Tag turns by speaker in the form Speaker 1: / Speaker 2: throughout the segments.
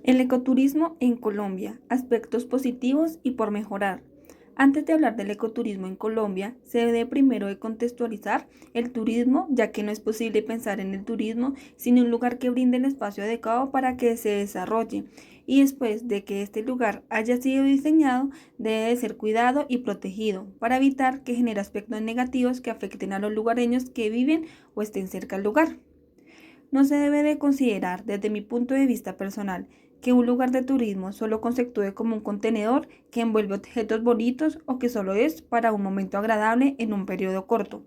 Speaker 1: El ecoturismo en Colombia, aspectos positivos y por mejorar. Antes de hablar del ecoturismo en Colombia, se debe primero de contextualizar el turismo, ya que no es posible pensar en el turismo sin un lugar que brinde el espacio adecuado para que se desarrolle. Y después de que este lugar haya sido diseñado, debe de ser cuidado y protegido para evitar que genere aspectos negativos que afecten a los lugareños que viven o estén cerca del lugar. No se debe de considerar, desde mi punto de vista personal, que un lugar de turismo solo constituye como un contenedor que envuelve objetos bonitos o que solo es para un momento agradable en un periodo corto.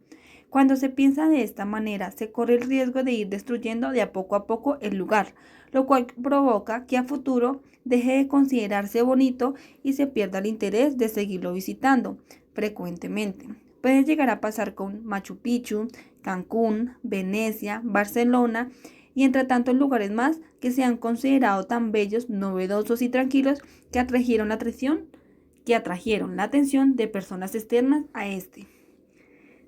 Speaker 1: Cuando se piensa de esta manera, se corre el riesgo de ir destruyendo de a poco el lugar, lo cual provoca que a futuro deje de considerarse bonito y se pierda el interés de seguirlo visitando frecuentemente. Puede llegar a pasar con Machu Picchu, Cancún, Venecia, Barcelona y entre tantos lugares más que se han considerado tan bellos, novedosos y tranquilos que atrajeron la atención de personas externas a este.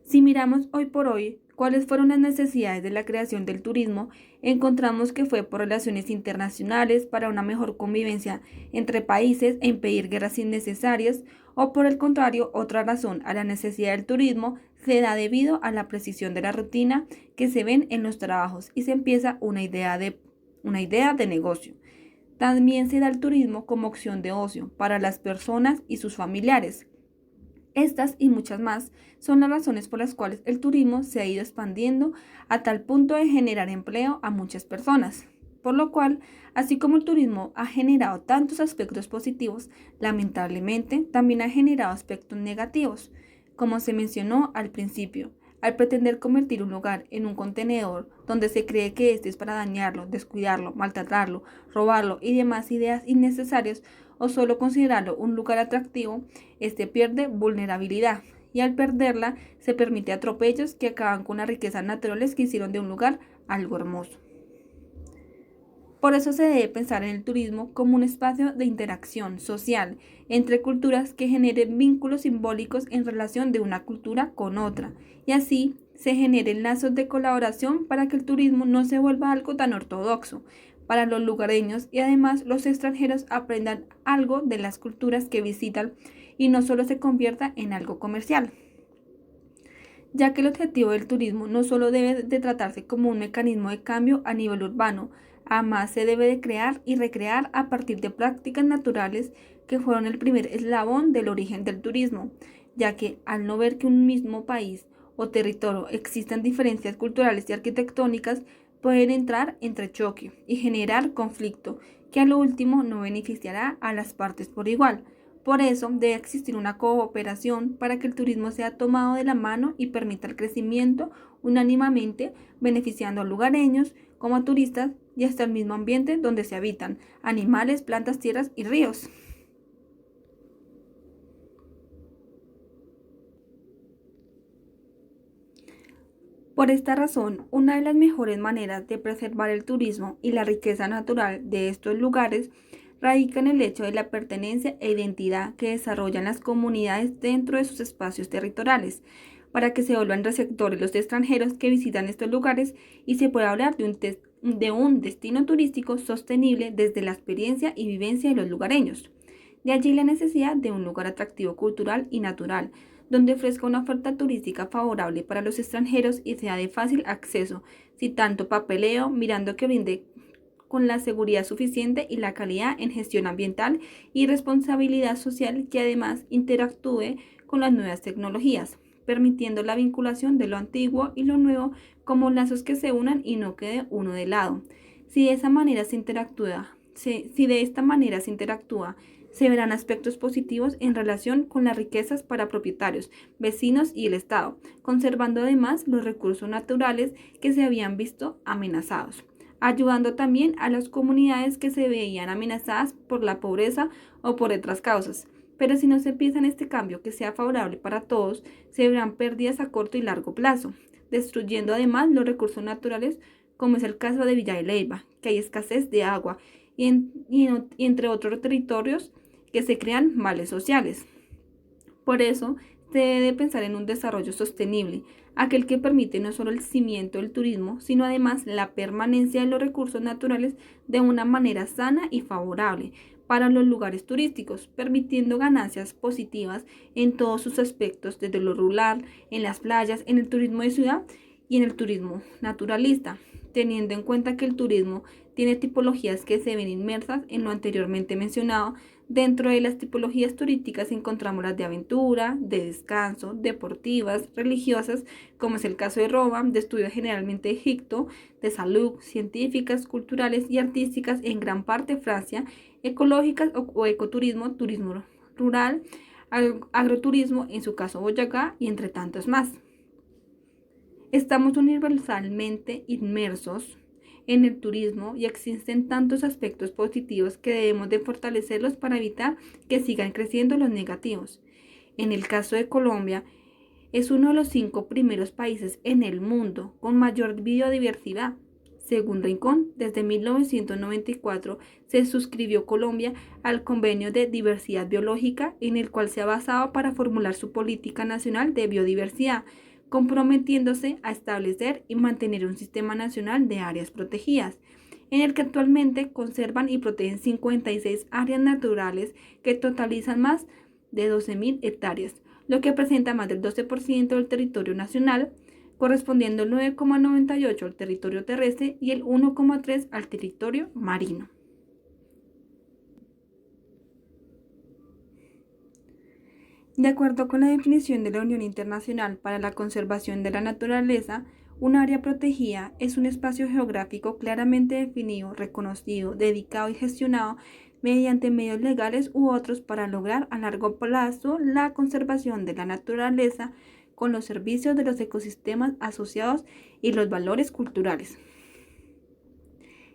Speaker 1: Si miramos hoy por hoy cuáles fueron las necesidades de la creación del turismo, encontramos que fue por relaciones internacionales para una mejor convivencia entre países e impedir guerras innecesarias, o por el contrario, otra razón a la necesidad del turismo se da debido a la precisión de la rutina que se ven en los trabajos y se empieza una idea de negocio. También se da el turismo como opción de ocio para las personas y sus familiares. Estas y muchas más son las razones por las cuales el turismo se ha ido expandiendo a tal punto de generar empleo a muchas personas. Por lo cual, así como el turismo ha generado tantos aspectos positivos, lamentablemente también ha generado aspectos negativos, como se mencionó al principio. Al pretender convertir un lugar en un contenedor donde se cree que este es para dañarlo, descuidarlo, maltratarlo, robarlo y demás ideas innecesarias, o solo considerarlo un lugar atractivo, este pierde vulnerabilidad y al perderla se permite atropellos que acaban con las riquezas naturales que hicieron de un lugar algo hermoso. Por eso se debe pensar en el turismo como un espacio de interacción social entre culturas que generen vínculos simbólicos en relación de una cultura con otra, y así se generen lazos de colaboración para que el turismo no se vuelva algo tan ortodoxo para los lugareños y además los extranjeros aprendan algo de las culturas que visitan y no solo se convierta en algo comercial, ya que el objetivo del turismo no solo debe de tratarse como un mecanismo de cambio a nivel urbano, además se debe de crear y recrear a partir de prácticas naturales que fueron el primer eslabón del origen del turismo, ya que al no ver que un mismo país o territorio existan diferencias culturales y arquitectónicas, pueden entrar entre choque y generar conflicto, que a lo último no beneficiará a las partes por igual. Por eso debe existir una cooperación para que el turismo sea tomado de la mano y permita el crecimiento unánimemente, beneficiando a lugareños como a turistas y hasta el mismo ambiente donde se habitan, animales, plantas, tierras y ríos. Por esta razón, una de las mejores maneras de preservar el turismo y la riqueza natural de estos lugares radica en el hecho de la pertenencia e identidad que desarrollan las comunidades dentro de sus espacios territoriales, para que se vuelvan receptores los extranjeros que visitan estos lugares y se pueda hablar de un destino turístico sostenible desde la experiencia y vivencia de los lugareños. De allí la necesidad de un lugar atractivo cultural y natural, donde ofrezca una oferta turística favorable para los extranjeros y sea de fácil acceso, sin tanto papeleo, mirando que brinde con la seguridad suficiente y la calidad en gestión ambiental y responsabilidad social que además interactúe con las nuevas tecnologías, permitiendo la vinculación de lo antiguo y lo nuevo como lazos que se unan y no quede uno de lado. Si de esa manera se interactúa, si de esta manera se interactúa, se verán aspectos positivos en relación con las riquezas para propietarios, vecinos y el Estado, conservando además los recursos naturales que se habían visto amenazados, ayudando también a las comunidades que se veían amenazadas por la pobreza o por otras causas. Pero si no se piensa en este cambio que sea favorable para todos, se verán pérdidas a corto y largo plazo, destruyendo además los recursos naturales, como es el caso de Villa de Leyva, que hay escasez de agua, y entre otros territorios que se crean males sociales. Por eso, se debe pensar en un desarrollo sostenible, aquel que permite no solo el cimiento del turismo, sino además la permanencia de los recursos naturales de una manera sana y favorable para los lugares turísticos, permitiendo ganancias positivas en todos sus aspectos, desde lo rural, en las playas, en el turismo de ciudad y en el turismo naturalista, teniendo en cuenta que el turismo tiene tipologías que se ven inmersas en lo anteriormente mencionado. Dentro de las tipologías turísticas encontramos las de aventura, de descanso, deportivas, religiosas, como es el caso de Roma, de estudio generalmente de Egipto, de salud, científicas, culturales y artísticas en gran parte Francia, ecológicas o ecoturismo, turismo rural, agroturismo, en su caso Boyacá, y entre tantos más. Estamos universalmente inmersos en el turismo y existen tantos aspectos positivos que debemos de fortalecerlos para evitar que sigan creciendo los negativos. En el caso de Colombia, es uno de los 5 primeros países en el mundo con mayor biodiversidad. Según Rincón, desde 1994 se suscribió Colombia al Convenio de Diversidad Biológica, en el cual se ha basado para formular su política nacional de biodiversidad, comprometiéndose a establecer y mantener un sistema nacional de áreas protegidas, en el que actualmente conservan y protegen 56 áreas naturales que totalizan más de 12.000 hectáreas, lo que presenta más del 12% del territorio nacional, correspondiendo el 9,98% al territorio terrestre y el 1,3% al territorio marino. De acuerdo con la definición de la Unión Internacional para la Conservación de la Naturaleza, un área protegida es un espacio geográfico claramente definido, reconocido, dedicado y gestionado mediante medios legales u otros para lograr a largo plazo la conservación de la naturaleza con los servicios de los ecosistemas asociados y los valores culturales.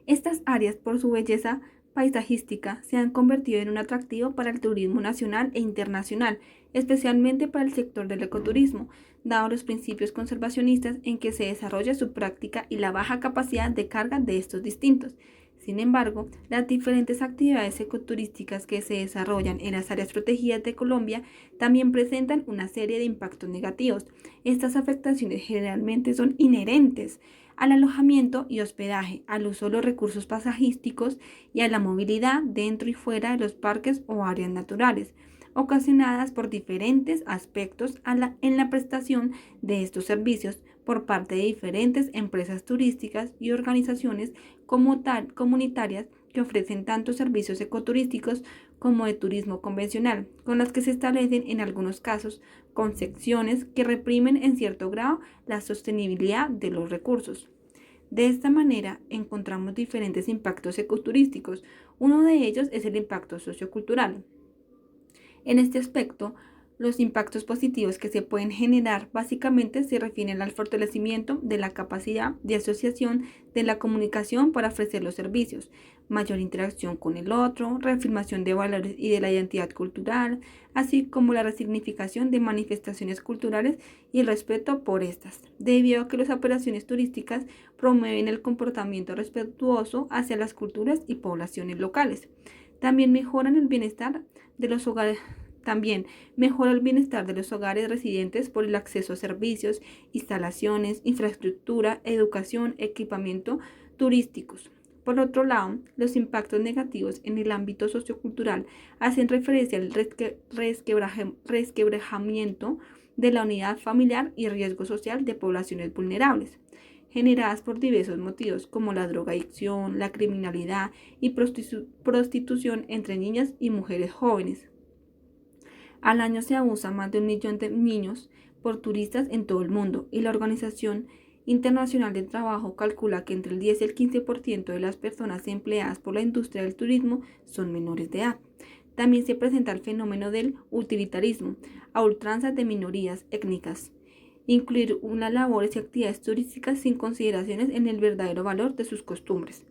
Speaker 1: Estas áreas, por su belleza paisajística, se han convertido en un atractivo para el turismo nacional e internacional, especialmente para el sector del ecoturismo, dado los principios conservacionistas en que se desarrolla su práctica y la baja capacidad de carga de estos distintos. Sin embargo, las diferentes actividades ecoturísticas que se desarrollan en las áreas protegidas de Colombia también presentan una serie de impactos negativos. Estas afectaciones generalmente son inherentes al alojamiento y hospedaje, al uso de los recursos pasajísticos y a la movilidad dentro y fuera de los parques o áreas naturales, ocasionadas por diferentes aspectos en la prestación de estos servicios por parte de diferentes empresas turísticas y organizaciones comunitarias que ofrecen tanto servicios ecoturísticos como de turismo convencional, con las que se establecen en algunos casos concepciones que reprimen en cierto grado la sostenibilidad de los recursos. De esta manera encontramos diferentes impactos ecoturísticos. Uno de ellos es el impacto sociocultural. En este aspecto, los impactos positivos que se pueden generar básicamente se refieren al fortalecimiento de la capacidad de asociación de la comunicación para ofrecer los servicios, mayor interacción con el otro, reafirmación de valores y de la identidad cultural, así como la resignificación de manifestaciones culturales y el respeto por estas, debido a que las operaciones turísticas promueven el comportamiento respetuoso hacia las culturas y poblaciones locales. También mejoran el bienestar de los hogares. También mejora el bienestar de los hogares residentes por el acceso a servicios, instalaciones, infraestructura, educación, equipamiento turísticos. Por otro lado, los impactos negativos en el ámbito sociocultural hacen referencia al resquebrajamiento de la unidad familiar y riesgo social de poblaciones vulnerables, generadas por diversos motivos como la drogadicción, la criminalidad y prostitución entre niñas y mujeres jóvenes. Al año se abusa más de 1 millón de niños por turistas en todo el mundo, y la Organización Internacional del Trabajo calcula que entre el 10 y el 15% de las personas empleadas por la industria del turismo son menores de edad. También se presenta el fenómeno del utilitarismo, a ultranza de minorías étnicas, incluir unas labores y actividades turísticas sin consideraciones en el verdadero valor de sus costumbres,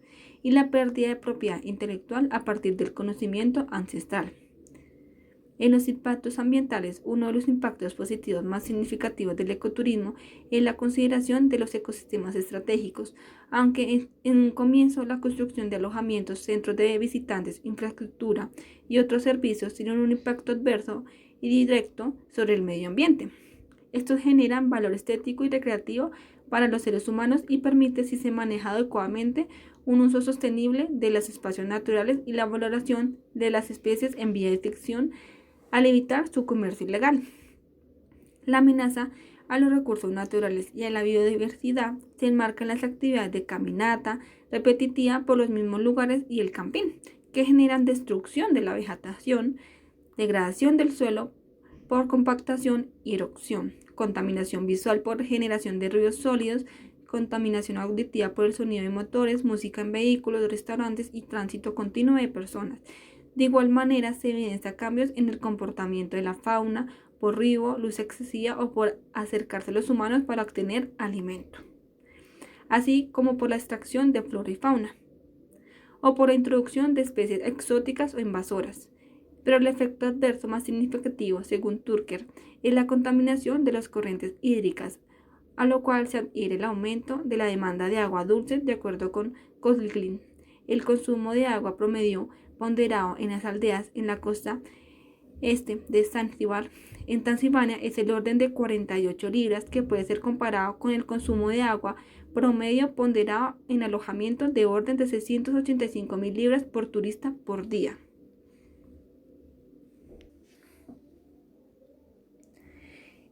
Speaker 1: y la pérdida de propiedad intelectual a partir del conocimiento ancestral. En los impactos ambientales, uno de los impactos positivos más significativos del ecoturismo es la consideración de los ecosistemas estratégicos, aunque en un comienzo la construcción de alojamientos, centros de visitantes, infraestructura y otros servicios tienen un impacto adverso y directo sobre el medio ambiente. Estos generan valor estético y recreativo para los seres humanos y permite, si se maneja adecuadamente, un uso sostenible de los espacios naturales y la valoración de las especies en vía de extinción al evitar su comercio ilegal. La amenaza a los recursos naturales y a la biodiversidad se enmarca en las actividades de caminata repetitiva por los mismos lugares y el camping, que generan destrucción de la vegetación, degradación del suelo por compactación y erosión, contaminación visual por generación de ruidos sólidos, contaminación auditiva por el sonido de motores, música en vehículos, restaurantes y tránsito continuo de personas. De igual manera, se evidencian cambios en el comportamiento de la fauna por ruido, luz excesiva o por acercarse a los humanos para obtener alimento, así como por la extracción de flora y fauna, o por la introducción de especies exóticas o invasoras. Pero el efecto adverso más significativo, según Turker, es la contaminación de las corrientes hídricas, a lo cual se adhiere el aumento de la demanda de agua dulce. De acuerdo con Koslin, el consumo de agua promedio ponderado en las aldeas en la costa este de Zanzíbar, en Transilvania, es el orden de 48 libras, que puede ser comparado con el consumo de agua promedio ponderado en alojamientos de orden de 685.000 libras por turista por día.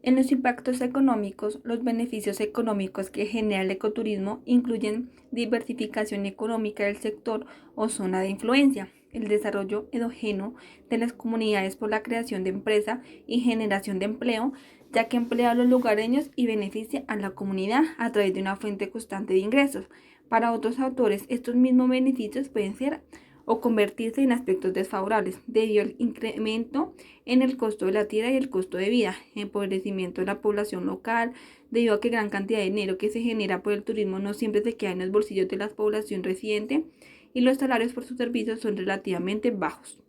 Speaker 1: En los impactos económicos, los beneficios económicos que genera el ecoturismo incluyen diversificación económica del sector o zona de influencia, el desarrollo endógeno de las comunidades por la creación de empresa y generación de empleo, ya que emplea a los lugareños y beneficia a la comunidad a través de una fuente constante de ingresos. Para otros autores, estos mismos beneficios pueden ser o convertirse en aspectos desfavorables debido al incremento en el costo de la tierra y el costo de vida, empobrecimiento de la población local, debido a que gran cantidad de dinero que se genera por el turismo no siempre se queda en los bolsillos de la población residente y los salarios por sus servicios son relativamente bajos.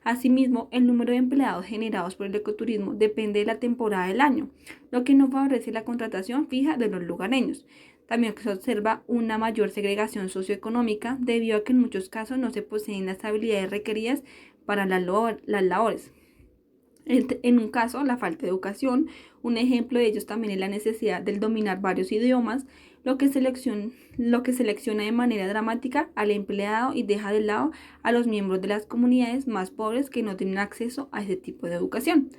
Speaker 1: Asimismo, el número de empleados generados por el ecoturismo depende de la temporada del año, lo que no favorece la contratación fija de los lugareños. También se observa una mayor segregación socioeconómica debido a que en muchos casos no se poseen las habilidades requeridas para las labores. En un caso, la falta de educación. Un ejemplo de ellos también es la necesidad de dominar varios idiomas, lo que selecciona de manera dramática al empleado y deja de lado a los miembros de las comunidades más pobres que no tienen acceso a ese tipo de educación.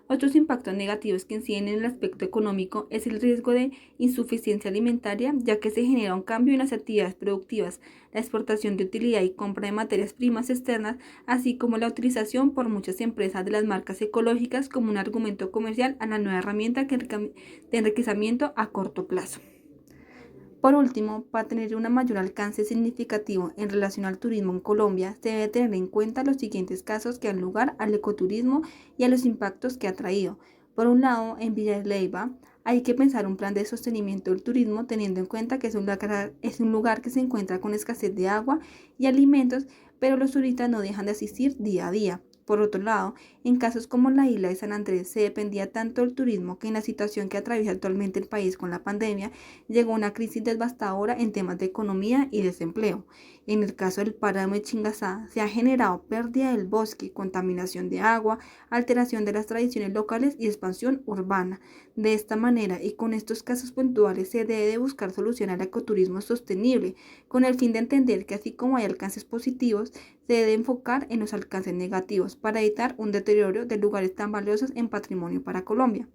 Speaker 1: Otros impactos negativos que inciden en el aspecto económico es el riesgo de insuficiencia alimentaria, ya que se genera un cambio en las actividades productivas, la exportación de utilidad y compra de materias primas externas, así como la utilización por muchas empresas de las marcas ecológicas como un argumento comercial a la nueva herramienta de enriquecimiento a corto plazo. Por último, para tener un mayor alcance significativo en relación al turismo en Colombia, se debe tener en cuenta los siguientes casos que dan lugar al ecoturismo y a los impactos que ha traído. Por un lado, en Villa de Leyva, hay que pensar un plan de sostenimiento del turismo teniendo en cuenta que es un lugar que se encuentra con escasez de agua y alimentos, pero los turistas no dejan de asistir día a día. Por otro lado, en casos como la isla de San Andrés se dependía tanto del turismo que en la situación que atraviesa actualmente el país con la pandemia, llegó una crisis devastadora en temas de economía y desempleo. En el caso del páramo de Chingaza, se ha generado pérdida del bosque, contaminación de agua, alteración de las tradiciones locales y expansión urbana. De esta manera y con estos casos puntuales se debe buscar solucionar al ecoturismo sostenible, con el fin de entender que así como hay alcances positivos, se debe enfocar en los alcances negativos para evitar un deterioro de lugares tan valiosos en patrimonio para Colombia.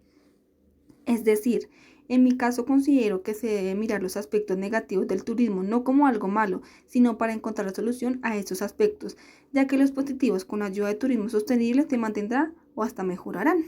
Speaker 1: Es decir, en mi caso considero que se debe mirar los aspectos negativos del turismo no como algo malo, sino para encontrar la solución a estos aspectos, ya que los positivos con la ayuda de turismo sostenible se mantendrán o hasta mejorarán.